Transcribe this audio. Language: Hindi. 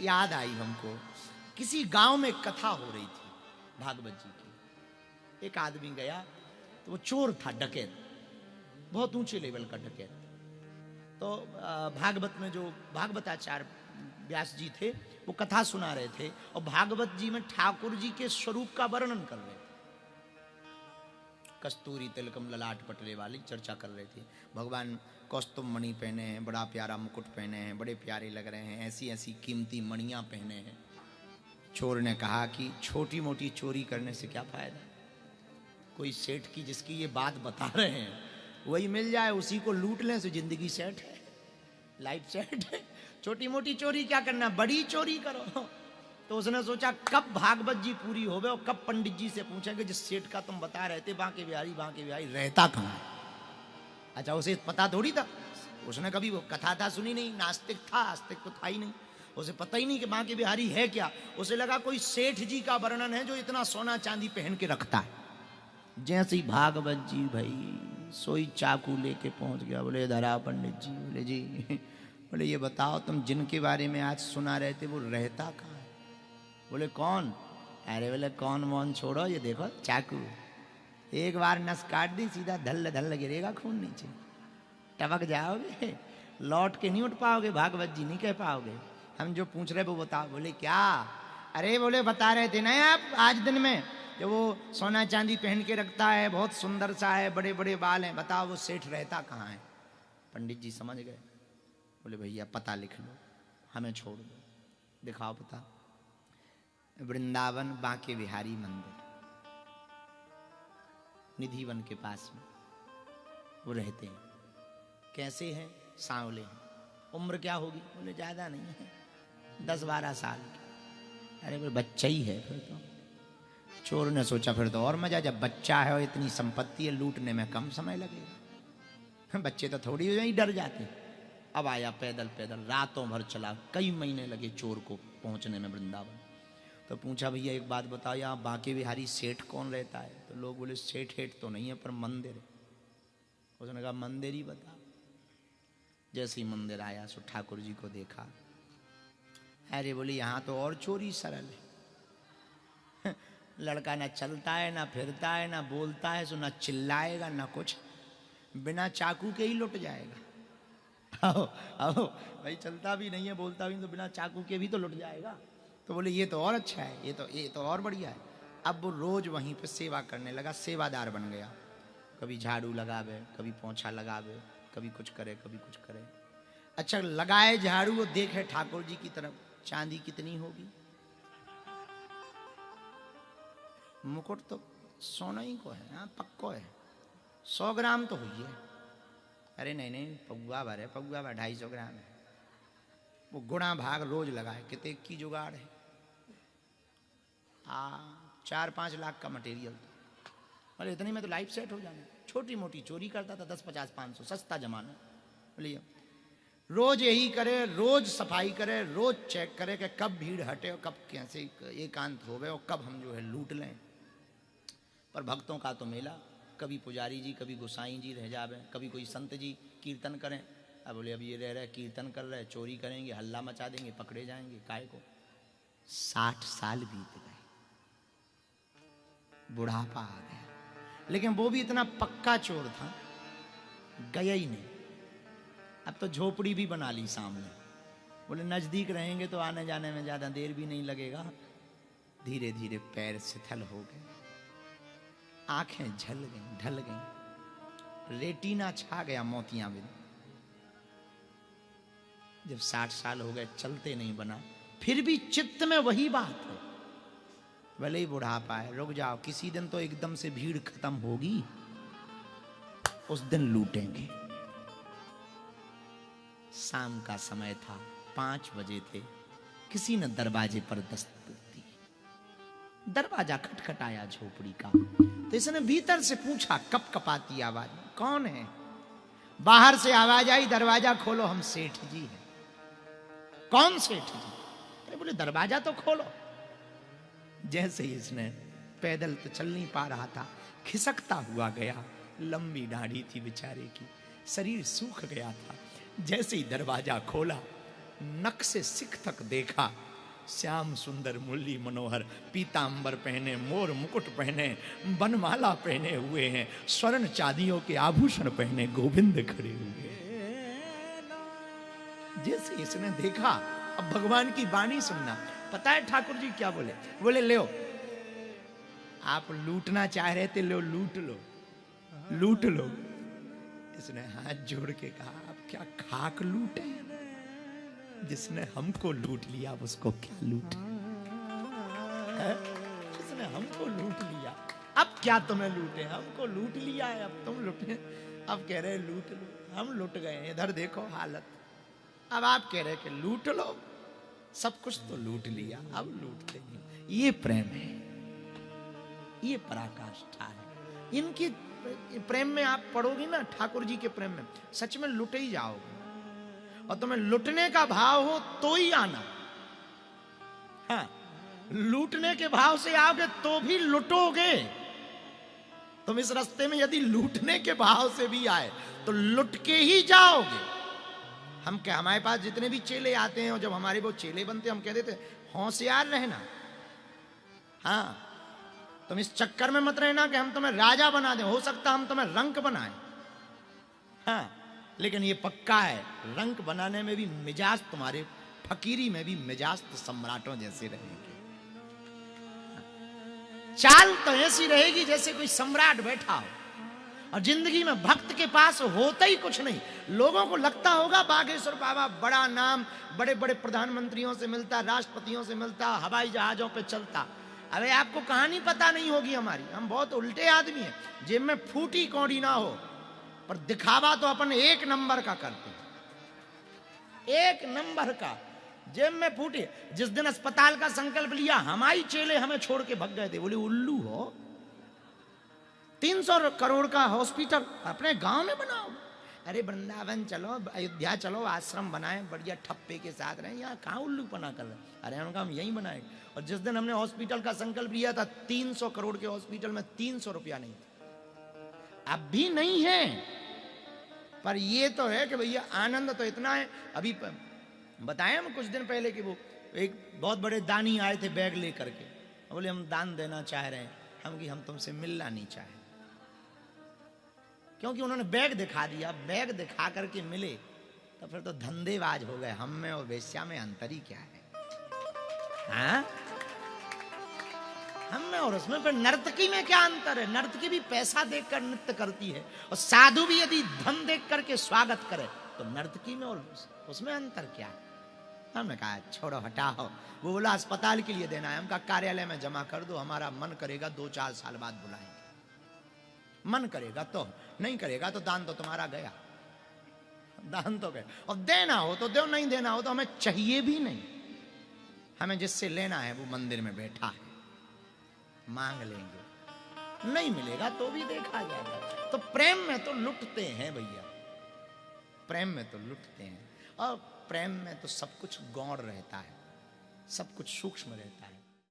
याद आई हमको, किसी गांव में कथा हो रही थी भागवत जी की। एक आदमी गया तो वो चोर था, डकैत, बहुत ऊंचे लेवल का डकैत। तो भागवत में जो भागवताचार्य व्यास जी थे वो कथा सुना रहे थे और भागवत जी में ठाकुर जी के स्वरूप का वर्णन कर रहे थे। कस्तूरी तिलकम ललाट पटले वाली चर्चा कर रहे थे। भगवान कौस्तुभ मणि पहने हैं, बड़ा प्यारा मुकुट पहने हैं, बड़े प्यारे लग रहे हैं, ऐसी ऐसी कीमती मणियां पहने हैं। चोर ने कहा कि छोटी मोटी चोरी करने से क्या फायदा, कोई सेठ की जिसकी ये बात बता रहे हैं वही मिल जाए, उसी को लूट लें तो जिंदगी सेट है, लाइफ सेट है। छोटी मोटी चोरी क्या करना, बड़ी चोरी करो। तो उसने सोचा कब भागवत जी पूरी होवे और कब पंडित जी से पूछेंगे जिस सेठ का तुम बता रहे थे बांके बिहारी रहता कहाँ है। अच्छा, उसे पता थोड़ी था, उसने कभी वो कथा था सुनी नहीं, नास्तिक था, आस्तिक तो था ही नहीं, उसे पता ही नहीं कि बांके बिहारी है क्या। उसे लगा कोई सेठ जी का वर्णन है जो इतना सोना चांदी पहन के रखता है। जैसे ही भागवत जी भाई सोई चाकू लेके पहुंच गया, बोले धरा पंडित जी। बोले जी, बोले ये बताओ तुम जिनके बारे में आज सुना रहे थे वो रहता कहाँ है। बोले कौन। अरे बोले कौन मौन छोड़ो, ये देखो चाकू, एक बार नस काट दी सीधा धल धल गिरेगा खून नीचे, टपक जाओगे, लौट के नहीं उठ पाओगे, भागवत जी नहीं कह पाओगे। हम जो पूछ रहे वो बताओ। बोले क्या। अरे बोले बता रहे थे ना आप आज दिन में जो वो सोना चांदी पहन के रखता है, बहुत सुंदर सा है, बड़े बड़े बाल हैं, बताओ वो सेठ रहता कहाँ है। पंडित जी समझ गए। बोले भैया पता लिख लो, हमें छोड़ दो, दिखाओ पता। वृंदावन बांके बिहारी मंदिर, निधिवन के पास में वो रहते हैं। कैसे हैं, सांवले हैं। उम्र क्या होगी। बोले ज्यादा नहीं है, 10-12 साल की। अरे बोले बच्चा ही है फिर तो। चोर ने सोचा फिर तो और मजा, जब बच्चा है और इतनी संपत्ति है लूटने में कम समय लगेगा, बच्चे तो थोड़ी ही डर जाते। अब आया पैदल पैदल, रातों भर चला, कई महीने लगे चोर को पहुंचने में वृंदावन। तो पूछा भैया एक बात बताओ, यहाँ बांके बिहारी सेठ कौन रहता है। तो लोग बोले सेठ हेठ तो नहीं है पर मंदिर है। उसने कहा मंदिर ही बता। जैसे ही मंदिर आया सो ठाकुर जी को देखा। अरे बोले यहाँ तो और चोरी सरल है, लड़का ना चलता है ना फिरता है ना बोलता है, सो ना चिल्लाएगा ना कुछ, बिना चाकू के ही लुट जाएगा। आओ आओ भाई, चलता भी नहीं है बोलता भी नहीं, तो बिना चाकू के भी तो लुट जाएगा। तो बोले ये तो और अच्छा है, ये तो और बढ़िया है। अब वो रोज वहीं पे सेवा करने लगा, सेवादार बन गया। कभी झाड़ू लगावे, कभी पोंछा लगावे, कभी कुछ करे कभी कुछ करे। अच्छा लगाए झाड़ू, वो देखे ठाकुर जी की तरफ, चांदी कितनी होगी, मुकुट तो सोना ही को है, हाँ पक्को है, 100 ग्राम तो हुई है। अरे नहीं नहीं, पगुआ भर है, पगुआ भर 250 ग्राम है। वो गुणा भाग रोज लगाए, कितने की जुगाड़ है। 4-5 लाख का मटेरियल था। बोले इतनी में तो लाइफ सेट हो जाना। छोटी मोटी चोरी करता था, 10, 50, 500, सस्ता जमाना। बोलिए रोज यही करे, रोज सफाई करे, रोज चेक करे कि कब भीड़ हटे और कब कैसे एकांत हो गए और कब हम जो है लूट लें। पर भक्तों का तो मेला, कभी पुजारी जी कभी गोसाई जी रह जावे, कभी कोई संत जी कीर्तन करें। अब बोले अब ये रह रहे कीर्तन कर रहे, चोरी करेंगे, हल्ला मचा देंगे, पकड़े जाएंगे, काय को। 60 साल बीत गए, बुढ़ापा आ गया, लेकिन वो भी इतना पक्का चोर था, गया ही नहीं। अब तो झोपड़ी भी बना ली सामने। बोले नजदीक रहेंगे तो आने जाने में ज्यादा देर भी नहीं लगेगा। धीरे धीरे पैर शिथिल हो गए, आंखें झल गईं, ढल गईं, रेटिना छा गया मोतियां बिन। जब 60 साल हो गए, चलते नहीं बना, फिर भी चित्त में वही बात है, भले ही बुढ़ापा है, रुक जाओ, किसी दिन तो एकदम से भीड़ खत्म होगी, उस दिन लूटेंगे। शाम का समय था, 5 बजे थे। किसी ने दरवाजे पर दस्तक दी। दरवाजा खटखटाया झोपड़ी का, तो इसने भीतर से पूछा कपकपाती आवाज, कौन है। बाहर से आवाज आई, दरवाजा खोलो, हम सेठ जी हैं। कौन सेठ जी। अरे बोले दरवाजा तो खोलो। जैसे ही इसने, पैदल तो चल नहीं पा रहा था, खिसकता हुआ गया, लंबी दाढ़ी थी बेचारे की, शरीर सूख गया था। जैसे ही दरवाजा खोला, नक से सिख तक देखा, श्याम सुंदर मुरली मनोहर, पीतांबर पहने, मोर मुकुट पहने, बनमाला पहने हुए हैं, स्वर्ण चांदियों के आभूषण पहने गोविंद खड़े हुए हैं। जैसे इसने देखा, अब भगवान की वाणी सुनना। पता है ठाकुर जी क्या बोले? बोले ले आप लूटना चाह रहे थे, लो लूट लो, लूट लो। इसने हाथ जोड़ के कहा, आप क्या खाक लूटे? जिसने हमको लूट लिया उसको क्या लूट? जिसने हमको लूट लिया, अब क्या तुम्हें लूटे? हमको लूट लिया है, अब तुम लूटे। अब कह रहे लूट लो, हम लूट गए। इधर देखो हालत। अब आप कह रहे कि लूट लो, सब कुछ तो लूट लिया, अब लूटते नहीं। ये प्रेम है, ये पराकाष्ठा है। इनकी प्रेम में आप पढ़ोगी ना, ठाकुर जी के प्रेम में, सच में लुट ही जाओगे। और तुम्हें लुटने का भाव हो तो ही आना। हाँ, लूटने के भाव से आओगे तो भी लुटोगे। तुम इस रास्ते में यदि लूटने के भाव से भी आए तो लुट के ही जाओगे। हम क्या, हमारे पास जितने भी चेले आते हैं और जब हमारे वो चेले बनते हैं, हम कह देते होशियार रहना। हाँ, तुम इस चक्कर में मत रहना कि हम तुम्हें राजा बना दें, हो सकता हम तुम्हें रंक बनाएं। हाँ, लेकिन ये पक्का है, रंक बनाने में भी मिजाज तुम्हारे, फकीरी में भी मिजाज तो सम्राटों जैसे रहेंगे। चाल तो ऐसी रहेगी जैसे कोई सम्राट बैठा हो। और जिंदगी में भक्त के पास होता ही कुछ नहीं। लोगों को लगता होगा बागेश्वर बाबा बड़ा नाम, बड़े बड़े प्रधानमंत्रियों से मिलता, राष्ट्रपतियों से मिलता, हवाई जहाजों पे चलता। अरे आपको कहानी पता नहीं होगी हमारी। हम बहुत उल्टे आदमी हैं। जेब में फूटी कौड़ी ना हो, पर दिखावा तो अपन एक नंबर का करते हैं, एक नंबर का। जेब में फूटी। जिस दिन अस्पताल का संकल्प लिया, हमारी चेले हमें छोड़ के भग गए थे। बोले उल्लू हो, 300 करोड़ का हॉस्पिटल अपने गांव में बनाओ। अरे वृंदावन चलो, अयोध्या चलो, आश्रम बनाए, बढ़िया ठप्पे के साथ रहे। यहाँ कहाँ उल्लूपना कर रहे? अरे उनका हम यहीं बनाए। और जिस दिन हमने हॉस्पिटल का संकल्प लिया था, 300 करोड़ के हॉस्पिटल में 300 रुपया नहीं था। अब भी नहीं है, पर ये तो है कि भैया आनंद तो इतना है। अभी बताए हम कुछ दिन पहले कि वो एक बहुत बड़े दानी आए थे बैग लेकर के। बोले हम दान देना चाह रहे हैं। हम तुमसे मिलना नहीं चाहे, क्योंकि उन्होंने बैग दिखा दिया। बैग दिखा करके मिले तो फिर तो धंधेबाज हो गए। हम में और वेश्या में अंतर ही क्या है? हाँ, हम में और उसमें। फिर नर्तकी में क्या अंतर है? नर्तकी भी पैसा देकर नृत्य करती है, और साधु भी यदि धन देख करके स्वागत करे तो नर्तकी में और उसमें अंतर क्या है? हमने कहा छोड़ो हटाओ। वो बोला अस्पताल के लिए देना है। हम कहा कार्यालय में जमा कर दो, हमारा मन करेगा 2-4 साल बाद बुलाएंगे। मन करेगा तो, नहीं करेगा तो दान तो तुम्हारा गया, दान तो गया। और देना हो तो दो, नहीं देना हो तो हमें चाहिए भी नहीं। हमें जिससे लेना है वो मंदिर में बैठा है, मांग लेंगे, नहीं मिलेगा तो भी देखा जाएगा। तो प्रेम में तो लुटते हैं भैया, प्रेम में तो लुटते हैं। और प्रेम में तो सब कुछ गौण रहता है, सब कुछ सूक्ष्म रहता है।